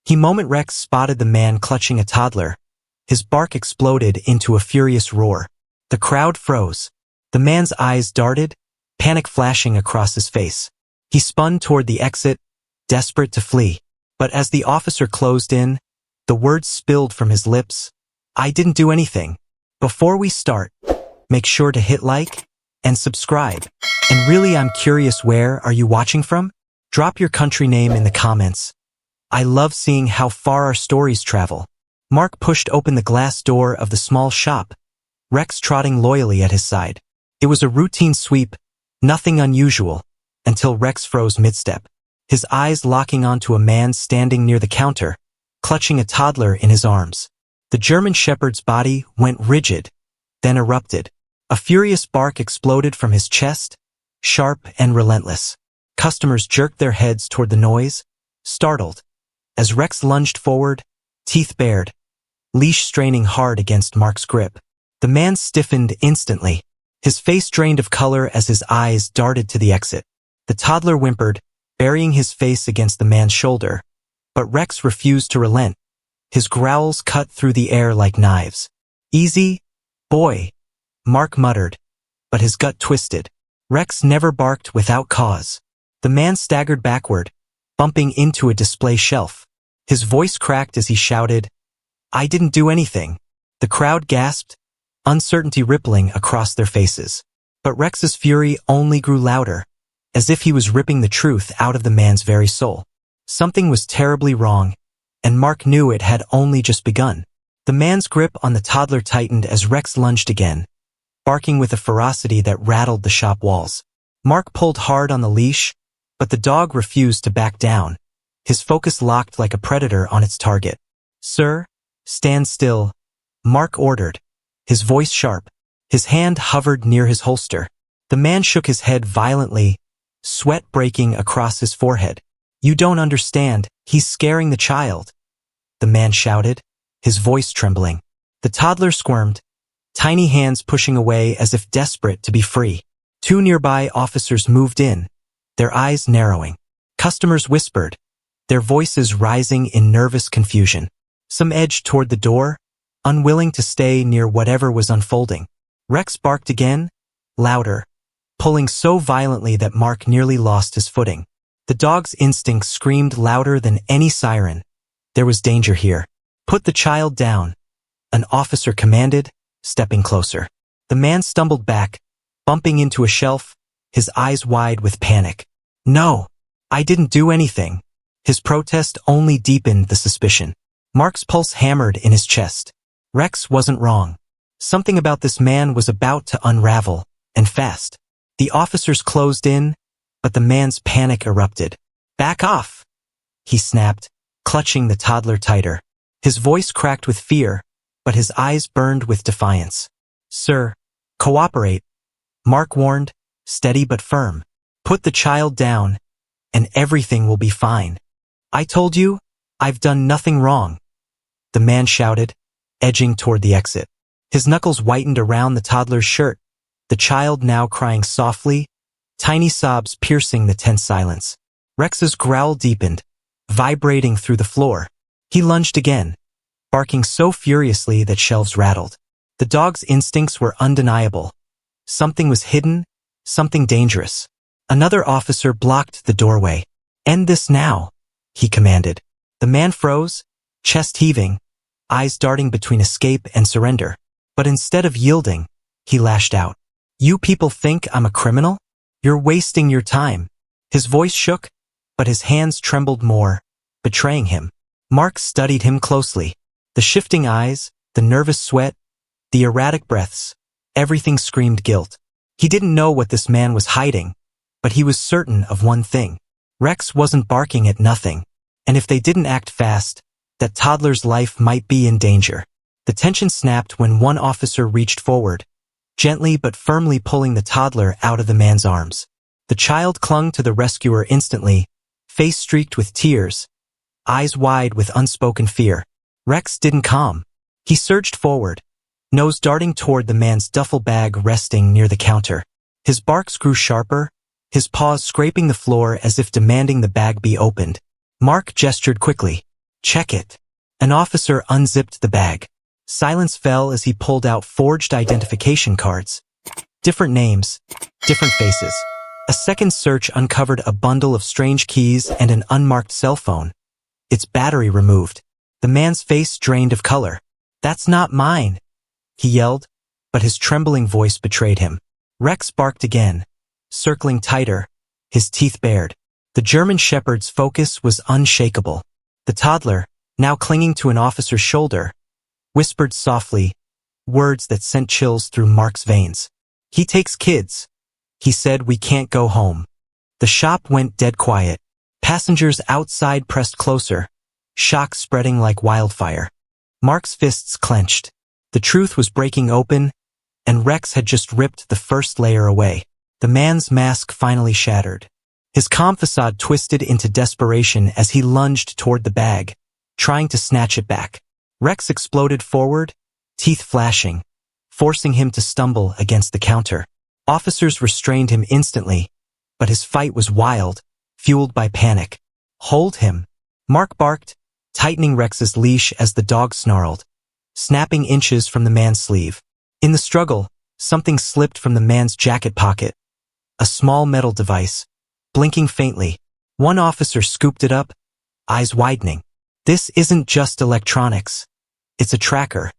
The moment Rex spotted the man clutching a toddler, his bark exploded into a furious roar. The crowd froze. The man's eyes darted, panic flashing across his face. He spun toward the exit, desperate to flee. But as the officer closed in, the words spilled from his lips. "I didn't do anything." Before we start, make sure to hit like and subscribe. And really, I'm curious, where are you watching from? Drop your country name in the comments. I love seeing how far our stories travel. Mark pushed open the glass door of the small shop, Rex trotting loyally at his side. It was a routine sweep, nothing unusual, until Rex froze mid-step, his eyes locking onto a man standing near the counter, clutching a toddler in his arms. The German Shepherd's body went rigid, then erupted. A furious bark exploded from his chest, sharp and relentless. Customers jerked their heads toward the noise, startled. As Rex lunged forward, teeth bared, leash straining hard against Mark's grip. The man stiffened instantly, his face drained of color as his eyes darted to the exit. The toddler whimpered, burying his face against the man's shoulder. But Rex refused to relent. His growls cut through the air like knives. "Easy, boy," Mark muttered, but his gut twisted. Rex never barked without cause. The man staggered backward, bumping into a display shelf. His voice cracked as he shouted, "I didn't do anything." The crowd gasped, uncertainty rippling across their faces. But Rex's fury only grew louder, as if he was ripping the truth out of the man's very soul. Something was terribly wrong, and Mark knew it had only just begun. The man's grip on the toddler tightened as Rex lunged again, barking with a ferocity that rattled the shop walls. Mark pulled hard on the leash, but the dog refused to back down, his focus locked like a predator on its target. "Sir, stand still," Mark ordered, his voice sharp. His hand hovered near his holster. The man shook his head violently, sweat breaking across his forehead. "You don't understand, he's scaring the child," the man shouted, his voice trembling. The toddler squirmed, tiny hands pushing away as if desperate to be free. Two nearby officers moved in, their eyes narrowing. Customers whispered, their voices rising in nervous confusion. Some edged toward the door, unwilling to stay near whatever was unfolding. Rex barked again, louder, pulling so violently that Mark nearly lost his footing. The dog's instincts screamed louder than any siren. There was danger here. "Put the child down," an officer commanded, stepping closer. The man stumbled back, bumping into a shelf, his eyes wide with panic. "No, I didn't do anything." His protest only deepened the suspicion. Mark's pulse hammered in his chest. Rex wasn't wrong. Something about this man was about to unravel, and fast. The officers closed in, but the man's panic erupted. "Back off," he snapped, clutching the toddler tighter. His voice cracked with fear, but his eyes burned with defiance. "Sir, cooperate," Mark warned, steady but firm. "Put the child down, and everything will be fine." "I told you, I've done nothing wrong," the man shouted, edging toward the exit. His knuckles whitened around the toddler's shirt, the child now crying softly, tiny sobs piercing the tense silence. Rex's growl deepened, vibrating through the floor. He lunged again, barking so furiously that shelves rattled. The dog's instincts were undeniable. Something was hidden, something dangerous. Another officer blocked the doorway. "End this now," he commanded. The man froze, chest heaving, eyes darting between escape and surrender. But instead of yielding, he lashed out. "You people think I'm a criminal? You're wasting your time." His voice shook, but his hands trembled more, betraying him. Mark studied him closely. The shifting eyes, the nervous sweat, the erratic breaths, everything screamed guilt. He didn't know what this man was hiding, but he was certain of one thing. Rex wasn't barking at nothing, and if they didn't act fast, that toddler's life might be in danger. The tension snapped when one officer reached forward, gently but firmly pulling the toddler out of the man's arms. The child clung to the rescuer instantly, face streaked with tears, eyes wide with unspoken fear. Rex didn't calm. He surged forward, nose darting toward the man's duffel bag resting near the counter. His barks grew sharper, his paws scraping the floor as if demanding the bag be opened. Mark gestured quickly. Check it. An officer unzipped the bag. Silence fell as he pulled out forged identification cards. Different names, different faces. A second search uncovered a bundle of strange keys and an unmarked cell phone. Its battery removed. The man's face drained of color. "That's not mine," he yelled, but his trembling voice betrayed him. Rex barked again, circling tighter, his teeth bared. The German shepherd's focus was unshakable. The toddler, now clinging to an officer's shoulder, whispered softly, words that sent chills through Mark's veins. "He takes kids. He said we can't go home." The shop went dead quiet. Passengers outside pressed closer, shock spreading like wildfire. Mark's fists clenched. The truth was breaking open, and Rex had just ripped the first layer away. The man's mask finally shattered. His calm facade twisted into desperation as he lunged toward the bag, trying to snatch it back. Rex exploded forward, teeth flashing, forcing him to stumble against the counter. Officers restrained him instantly, but his fight was wild, fueled by panic. "Hold him," Mark barked, tightening Rex's leash as the dog snarled, snapping inches from the man's sleeve. In the struggle, something slipped from the man's jacket pocket. A small metal device, blinking faintly. One officer scooped it up, eyes widening. "This isn't just electronics. It's a tracker."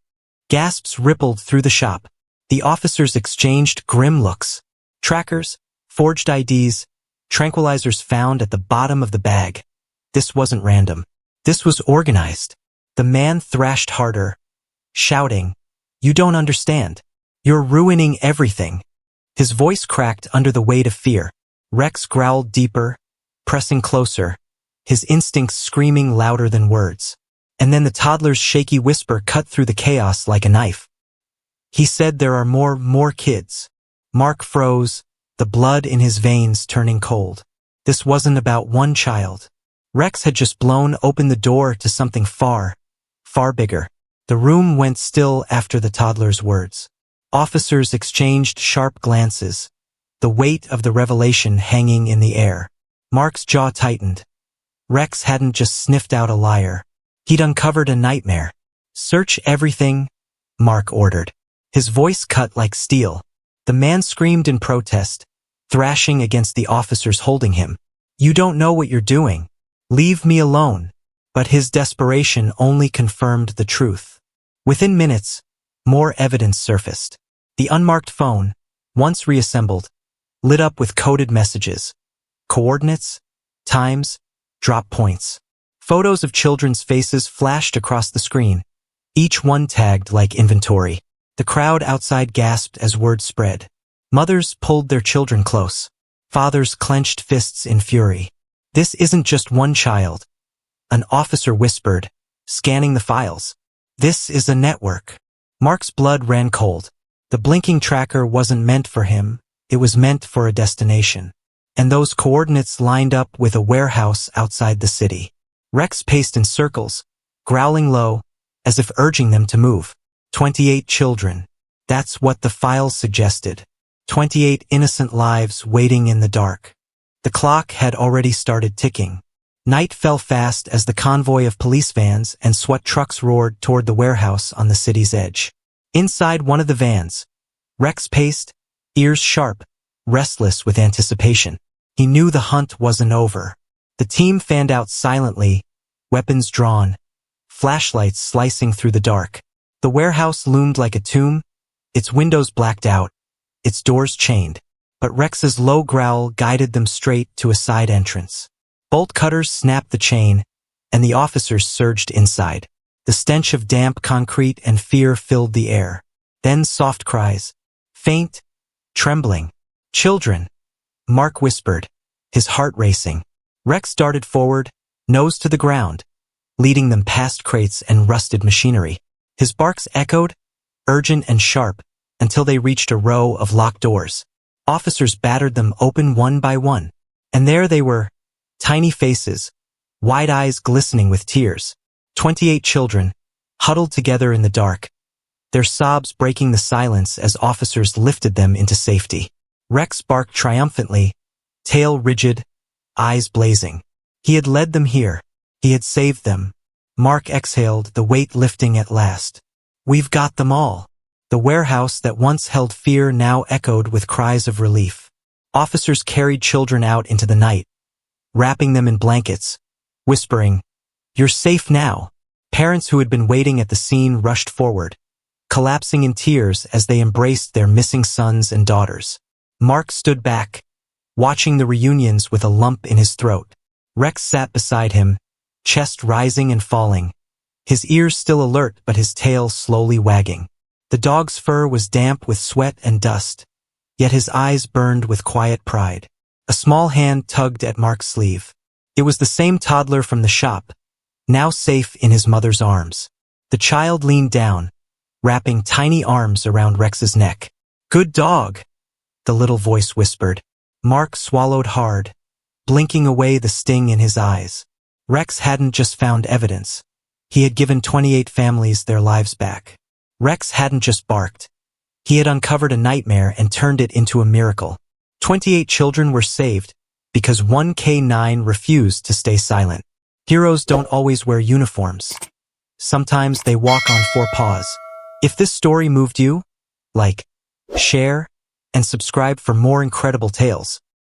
Gasps rippled through the shop. The officers exchanged grim looks. Trackers, forged IDs, tranquilizers found at the bottom of the bag. This wasn't random. This was organized. The man thrashed harder, shouting, "You don't understand. You're ruining everything." His voice cracked under the weight of fear. Rex growled deeper, pressing closer, his instincts screaming louder than words. And then the toddler's shaky whisper cut through the chaos like a knife. "He said there are more kids." Mark froze, the blood in his veins turning cold. This wasn't about one child. Rex had just blown open the door to something far, far bigger. The room went still after the toddler's words. Officers exchanged sharp glances, the weight of the revelation hanging in the air. Mark's jaw tightened. Rex hadn't just sniffed out a liar. He'd uncovered a nightmare. "Search everything," Mark ordered. His voice cut like steel. The man screamed in protest, thrashing against the officers holding him. "You don't know what you're doing. Leave me alone." But his desperation only confirmed the truth. Within minutes, more evidence surfaced. The unmarked phone, once reassembled, lit up with coded messages. Coordinates, times, drop points. Photos of children's faces flashed across the screen, each one tagged like inventory. The crowd outside gasped as word spread. Mothers pulled their children close. Fathers clenched fists in fury. "This isn't just one child," an officer whispered, scanning the files. "This is a network." Mark's blood ran cold. The blinking tracker wasn't meant for him, it was meant for a destination. And those coordinates lined up with a warehouse outside the city. Rex paced in circles, growling low, as if urging them to move. 28 children. That's what the files suggested. 28 innocent lives waiting in the dark. The clock had already started ticking. Night fell fast as the convoy of police vans and SWAT trucks roared toward the warehouse on the city's edge. Inside one of the vans, Rex paced, ears sharp, restless with anticipation. He knew the hunt wasn't over. The team fanned out silently, weapons drawn, flashlights slicing through the dark. The warehouse loomed like a tomb, its windows blacked out, its doors chained. But Rex's low growl guided them straight to a side entrance. Bolt cutters snapped the chain, and the officers surged inside. The stench of damp concrete and fear filled the air. Then soft cries. Faint, trembling. "Children," Mark whispered, his heart racing. Rex darted forward, nose to the ground, leading them past crates and rusted machinery. His barks echoed, urgent and sharp, until they reached a row of locked doors. Officers battered them open one by one. And there they were, tiny faces, wide eyes glistening with tears. 28 children, huddled together in the dark, their sobs breaking the silence as officers lifted them into safety. Rex barked triumphantly, tail rigid, eyes blazing. He had led them here. He had saved them. Mark exhaled, the weight lifting at last. We've got them all. The warehouse that once held fear now echoed with cries of relief. Officers carried children out into the night, wrapping them in blankets, whispering, "You're safe now." Parents who had been waiting at the scene rushed forward, collapsing in tears as they embraced their missing sons and daughters. Mark stood back, watching the reunions with a lump in his throat. Rex sat beside him, chest rising and falling, his ears still alert but his tail slowly wagging. The dog's fur was damp with sweat and dust, yet his eyes burned with quiet pride. A small hand tugged at Mark's sleeve. It was the same toddler from the shop, now safe in his mother's arms. The child leaned down, wrapping tiny arms around Rex's neck. "Good dog," the little voice whispered. Mark swallowed hard, blinking away the sting in his eyes. Rex hadn't just found evidence. He had given 28 families their lives back. Rex hadn't just barked. He had uncovered a nightmare and turned it into a miracle. 28 children were saved because one K9 refused to stay silent. Heroes don't always wear uniforms. Sometimes they walk on four paws. If this story moved you, like, share, and subscribe for more incredible tales.